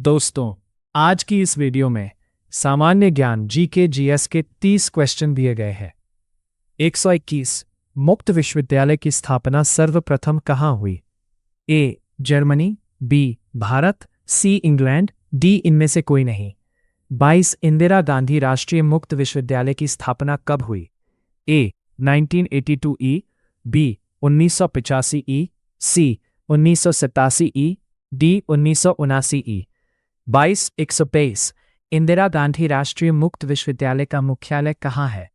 दोस्तों, आज की इस वीडियो में सामान्य ज्ञान जीके जीएस के 30 क्वेश्चन दिए गए हैं। 121 मुक्त विश्वविद्यालय की स्थापना सर्वप्रथम कहाँ हुई? A Germany, B Bharat, C England, D इनमें से कोई नहीं। 22 इंदिरा गांधी राष्ट्रीय मुक्त विश्वविद्यालय की स्थापना कब हुई? ए 1982 ई, बी 1985 ई, सी 1987 ई, डी 1979 ई। 22 इंदिरा गांधी राष्ट्रीय मुक्त विश्वविद्यालय का मुख्यालय कहाँ है?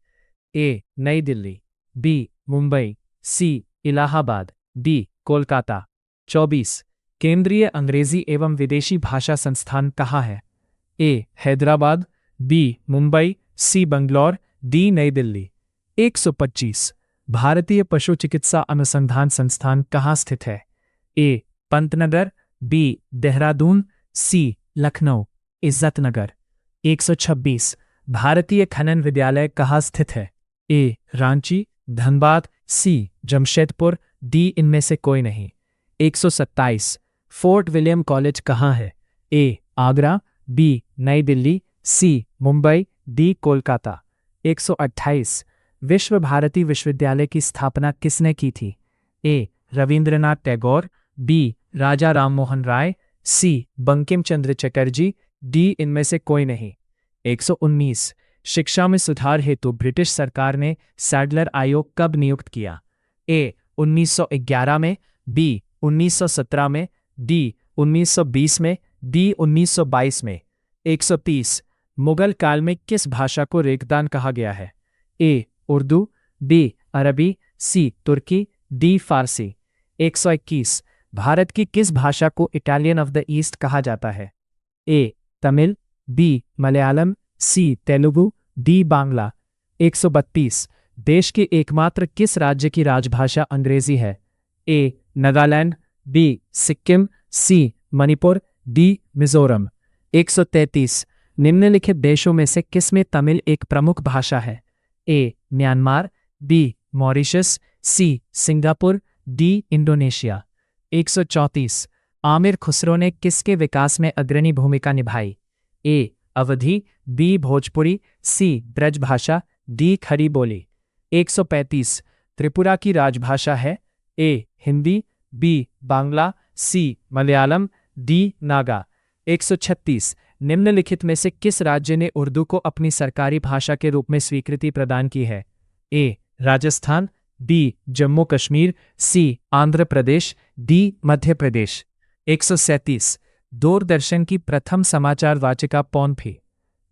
ए नई दिल्ली, बी मुंबई, सी इलाहाबाद, डी कोलकाता। 24 केंद्रीय अंग्रेजी एवं विदेशी भाषा संस्थान कहाँ है? ए हैदराबाद, बी मुंबई, सी बंगलौर, डी नई दिल्ली। 125 भारतीय पशु चिकित्सा अनुसंधान संस्थान कहाँ स्थित है? ए पंतनगर, बी देहरादून, सी लखनऊ, इज्जतनगर। 126 भारतीय खनन विद्यालय कहाँ स्थित है? ए रांची, धनबाद, सी जमशेदपुर, डी इनमें से कोई नहीं। 127 फोर्ट विलियम कॉलेज कहाँ है? ए आगरा, बी नई दिल्ली, सी मुंबई, डी कोलकाता। 128 विश्व भारती विश्वविद्यालय की स्थापना किसने की थी? ए रविंद्रनाथ टैगोर, बी राजा राममोहन राय, सी बंकिम चंद्र चटर्जी, डी इनमें से कोई नहीं। 119 शिक्षा में सुधार हेतु ब्रिटिश सरकार ने सैडलर आयोग कब नियुक्त किया? ए 1911 में, बी 1917 में, डी 1920 में, डी 1922 में। 130 मुगल काल में किस भाषा को रेगिस्तान कहा गया है? ए उर्दू, बी अरबी, सी तुर्की, डी फारसी। 121 भारत की किस भाषा को इटालियन ऑफ द ईस्ट कहा जाता है? ए तमिल, बी मलयालम, सी तेलुगु, डी बांग्ला। 132 देश के एकमात्र किस राज्य की राजभाषा अंग्रेजी है? ए नागालैंड, बी सिक्किम, सी मणिपुर, डी मिजोरम। 133 निम्नलिखित देशों में से किसमें तमिल एक प्रमुख भाषा है? A Myanmar, B Mauritius, C Singapore, D Indonesia. 134 Amir Khusro ने किसके विकास में अग्रणी भूमिका निभाई? A Awadhi, B Bhojpuri, C Brajbhasha, D Khadi Boli. 135 Tripura की राजभाषा है? A Hindi, B Bangla, C Malayalam, D Naga. 136 निम्नलिखित में से किस राज्य ने उर्दू को अपनी सरकारी भाषा के रूप में स्वीकृति प्रदान की है? ए राजस्थान, बी जम्मू कश्मीर, सी आंध्र प्रदेश, डी मध्य प्रदेश। 137 दूरदर्शन की प्रथम समाचार वाचिका कौन थी?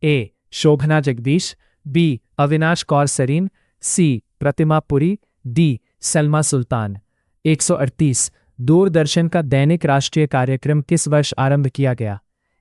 ए शोभना जगदीश, बी अविनाश कौर सरीन, सी प्रतिमा पुरी, डी सलमा सुल्तान। 138 दूरदर्शन का दैनिक राष्ट्रीय कार्यक्रम किस वर्ष आरंभ किया गया?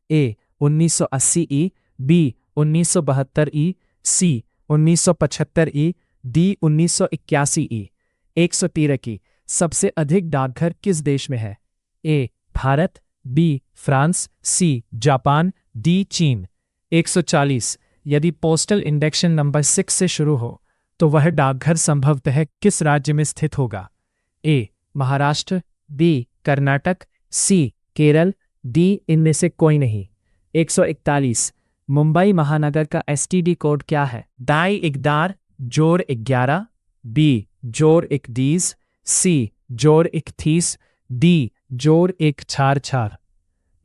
ए 1980 ई, बी 1972 ई, सी 1975 ई, डी 1981 ई। 113 सबसे अधिक डाकघर किस देश में है? A Bharat, B France, C Japan, D चीन। 140 यदि पोस्टल इंडेक्शन नंबर 6 से शुरू हो तो वह डाकघर संभवतः किस राज्य में स्थित होगा? ए महाराष्ट्र, बी कर्नाटक, सी केरल, डी इनमें से कोई नहीं। 141 मुंबई महानगर का एसटीडी कोड क्या है? दाई इकदार जोर 11, बी जोर 21, सी जोर 31, डी जोर 144।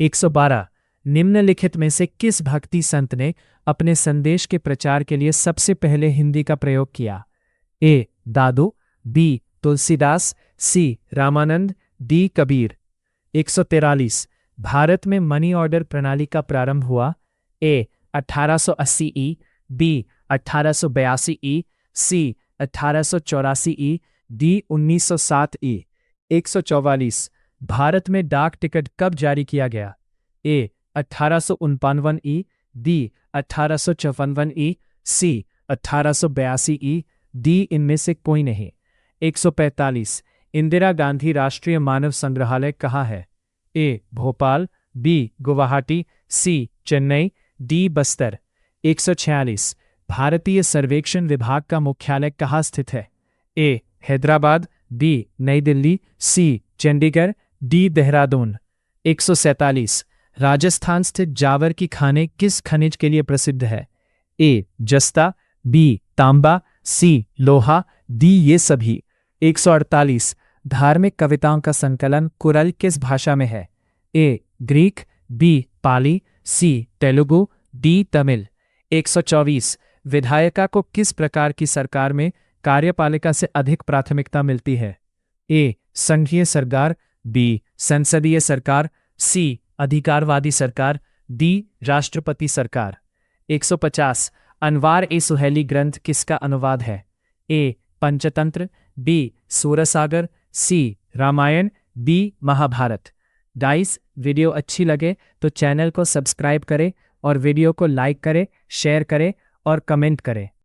112 निम्नलिखित में से किस भक्ति संत ने अपने संदेश के प्रचार के लिए सबसे पहले हिंदी का प्रयोग किया? ए दादू, बी तुलसीदास, सी रामानंद, डी कबीर। 143 भारत में मनी ऑर्डर प्रणाली का प्रारंभ हुआ? ए 1880 ई, बी 1882 ई, सी 1884 ई, डी 1907 ई। 144 भारत में डाक टिकट कब जारी किया गया? ए 1859 ई, बी 1854 ई, सी 1882 ई, डी इनमें से कोई नहीं। 145 इंदिरा गांधी राष्ट्रीय मानव संग्रहालय कहाँ है? ए भोपाल, बी गुवाहाटी, सी चेन्नई, डी बस्तर। 146 भारतीय सर्वेक्षण विभाग का मुख्यालय कहाँ स्थित है? ए हैदराबाद, बी नई दिल्ली, सी चंडीगढ़, डी देहरादून। 147 राजस्थान स्थित जावर की खाने किस खनिज के लिए प्रसिद्ध है? ए जस्ता, बी तांबा, सी लोहा, डी ये सभी। 148। धार्मिक कविताओं का संकलन कुरल किस भाषा में है? ए ग्रीक, बी पाली, सी तेलुगु, डी तमिल। 124। विधायिका को किस प्रकार की सरकार में कार्यपालिका से अधिक प्राथमिकता मिलती है? ए संघीय सरकार, बी संसदीय सरकार, सी अधिकारवादी सरकार, डी राष्ट्रपति सरकार। 150। अनवार ए सुहेली ग्रंथ किसका अनुवाद है? A Panchatantra, B Sursagar, C Ramayana, D Mahabharata. Guys, video अच्छी लगे तो चैनल को सब्सक्राइब करें और वीडियो को लाइक करें, शेयर करें और कमेंट करें।